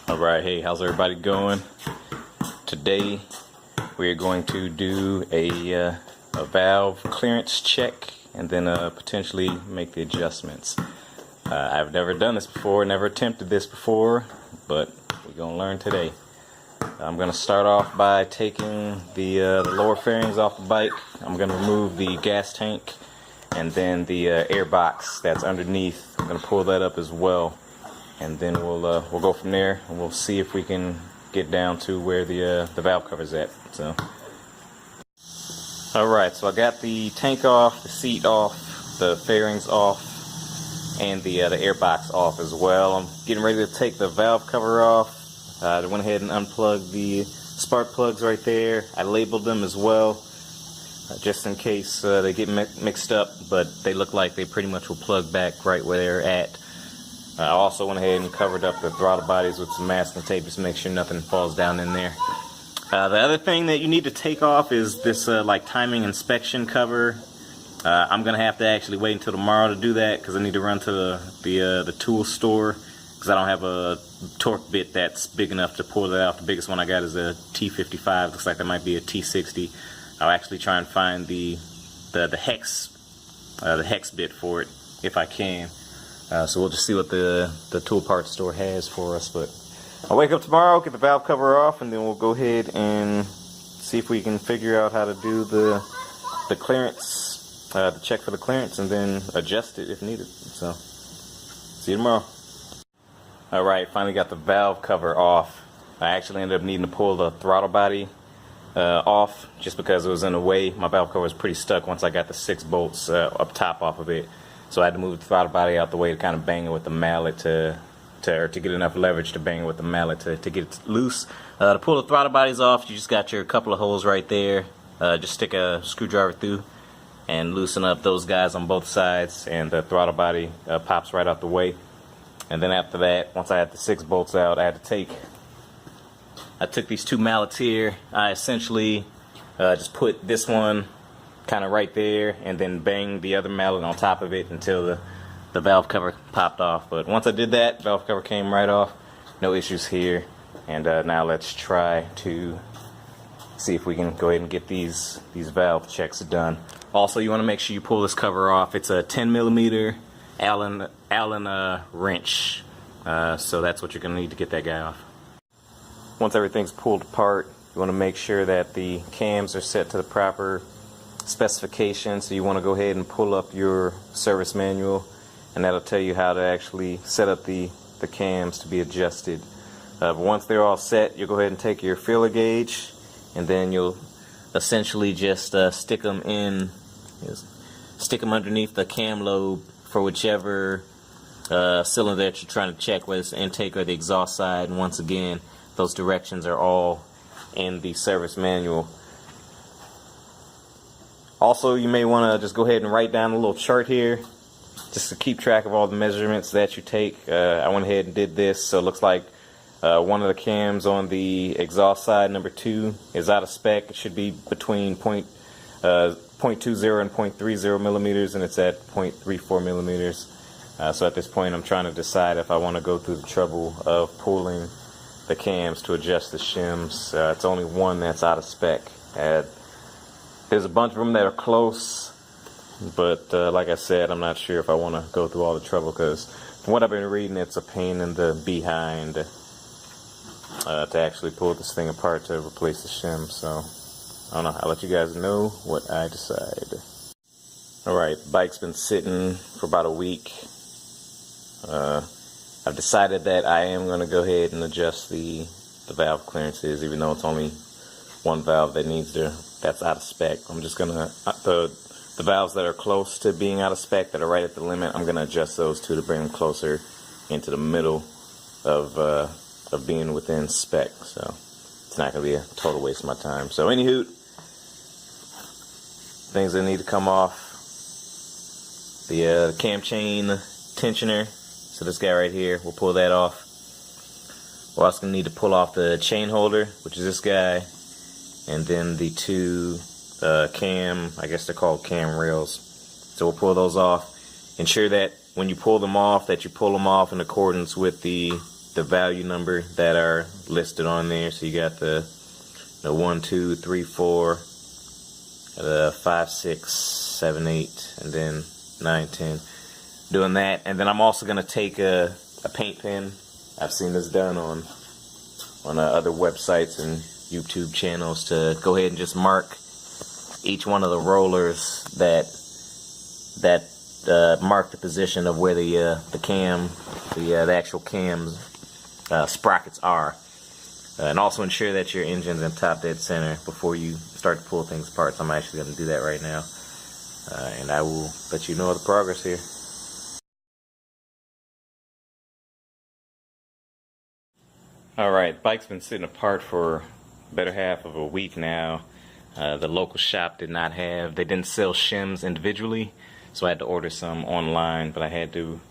Alright, hey, how's everybody going? Today we're going to do a valve clearance check and then potentially make the adjustments. I've never done this before, never attempted this before, but we're going to learn today. I'm going to start off by taking the lower fairings off the bike. I'm going to remove the gas tank and then the air box that's underneath. I'm going to pull that up as well. And then we'll go from there, and we'll see if we can get down to where the valve cover's at. So, all right. So I got the tank off, the seat off, the fairings off, and the air box off as well. I'm getting ready to take the valve cover off. I went ahead and unplugged the spark plugs right there. I labeled them as well, just in case they get mixed up. But they look like they pretty much will plug back right where they're at. I also went ahead and covered up the throttle bodies with some masking tape just to make sure nothing falls down in there. The other thing that you need to take off is this like timing inspection cover. I'm gonna have to actually wait until tomorrow to do that because I need to run to the tool store because I don't have a torque bit that's big enough to pull that off. The biggest one I got is a T55. Looks like that might be a T60. I'll actually try and find the hex bit for it if I can. So we'll just see what the tool parts store has for us. But I'll wake up tomorrow, get the valve cover off, and then we'll go ahead and see if we can figure out how to do the clearance, the check for the clearance, and then adjust it if needed. So see you tomorrow. Alright, finally got the valve cover off. I actually ended up needing to pull the throttle body off just because it was in the way. My valve cover was pretty stuck once I got the 6 bolts up top off of it. So I had to move the throttle body out the way to kind of bang it with the mallet to get enough leverage to bang it with the mallet to get it loose. To pull the throttle bodies off, you just got your couple of holes right there. Just stick a screwdriver through and loosen up those guys on both sides, and the throttle body pops right out the way. And then after that, once I had the 6 bolts out, I took these 2 mallets here. I essentially just put this one kind of right there and then bang the other mallet on top of it until the valve cover popped off. But once I did that, valve cover came right off. No issues here. And now let's try to see if we can go ahead and get these valve checks done. Also, you want to make sure you pull this cover off. It's a 10mm Allen wrench. So that's what you're going to need to get that guy off. Once everything's pulled apart, you want to make sure that the cams are set to the proper specifications. So you want to go ahead and pull up your service manual, and that'll tell you how to actually set up the cams to be adjusted. But once they're all set, you'll go ahead and take your feeler gauge, and then you'll essentially just stick them underneath the cam lobe for whichever cylinder that you're trying to check, whether it's the intake or the exhaust side. And once again, those directions are all in the service manual. Also, you may want to just go ahead and write down a little chart here just to keep track of all the measurements that you take. I went ahead and did this, so it looks like one of the cams on the exhaust side, number 2, is out of spec. It should be between 0.20 and 0.30 millimeters, and it's at 0.34 millimeters. So at this point, I'm trying to decide if I want to go through the trouble of pulling the cams to adjust the shims. It's only one that's out of spec. There's a bunch of them that are close, but like I said, I'm not sure if I want to go through all the trouble because from what I've been reading, it's a pain in the behind to actually pull this thing apart to replace the shim. So I don't know. I'll let you guys know what I decide. Alright, bike's been sitting for about a week. I've decided that I am going to go ahead and adjust the valve clearances, even though it's only one valve that's out of spec. I'm just gonna the valves that are close to being out of spec, that are right at the limit, I'm gonna adjust those two to bring them closer into the middle of being within spec. So it's not gonna be a total waste of my time. So anywho, things that need to come off: the cam chain tensioner. So this guy right here, we'll pull that off. We're also gonna need to pull off the chain holder, which is this guy. And then the 2 cam, I guess they're called cam rails. So we'll pull those off. Ensure that when you pull them off, that you pull them off in accordance with the the value number that are listed on there. So you got the 1, 2, 3, 4, the 5, 6, 7, 8, and then 9, 10. Doing that, and then I'm also gonna take a paint pen. I've seen this done on other websites and YouTube channels to go ahead and just mark each one of the rollers that mark the position of where the actual cam's sprockets are, and also ensure that your engine's in top dead center before you start to pull things apart. So I'm actually going to do that right now, and I will let you know the progress here. Alright, bike's been sitting apart for a better half of a week now. The local shop they didn't sell shims individually, so I had to order some online, but I had to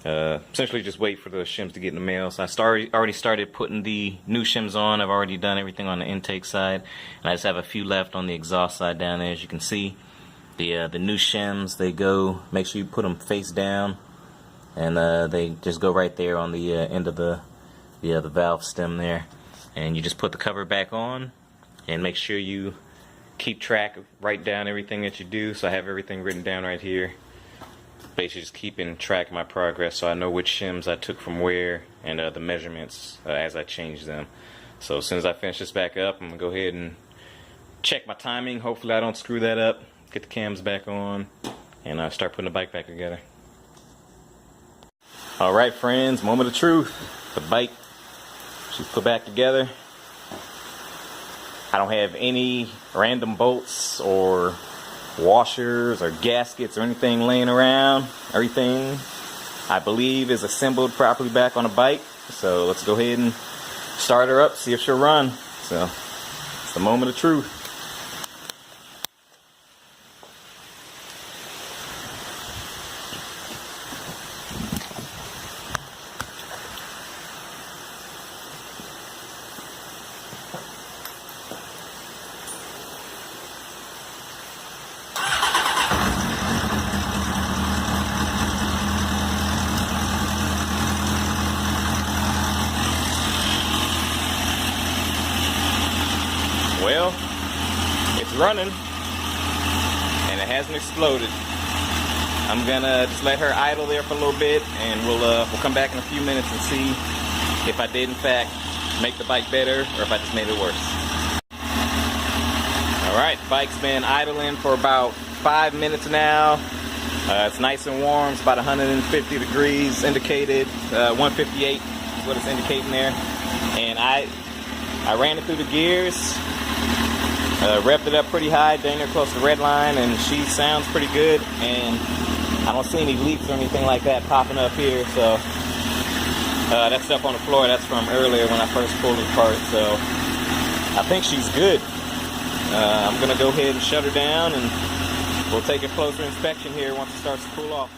essentially just wait for the shims to get in the mail. So I already started putting the new shims on. I've already done everything on the intake side, and I just have a few left on the exhaust side down there. As you can see, the new shims, make sure you put them face down, and they just go right there on the end of the valve stem there, and you just put the cover back on, and make sure you keep track, write down everything that you do. So I have everything written down right here, basically just keeping track of my progress so I know which shims I took from where, and the measurements as I change them. So as soon as I finish this back up, I'm gonna go ahead and check my timing. Hopefully I don't screw that up, get the cams back on, and start putting the bike back together. Alright friends, moment of truth. The bike, she's put back together. I don't have any random bolts or washers or gaskets or anything laying around. Everything, I believe, is assembled properly back on the bike. So let's go ahead and start her up, see if she'll run. So it's the moment of truth. Well, it's running, and it hasn't exploded. I'm gonna just let her idle there for a little bit, and we'll come back in a few minutes and see if I did in fact make the bike better or if I just made it worse. Alright, the bike's been idling for about 5 minutes now. It's nice and warm. It's about 150 degrees indicated. 158 is what it's indicating there. And I ran it through the gears. Revved it up pretty high, dang near close to the red line, and she sounds pretty good, and I don't see any leaks or anything like that popping up here. So that stuff on the floor, that's from earlier when I first pulled it apart. So I think she's good. I'm gonna go ahead and shut her down, and we'll take a closer inspection here once it starts to cool off.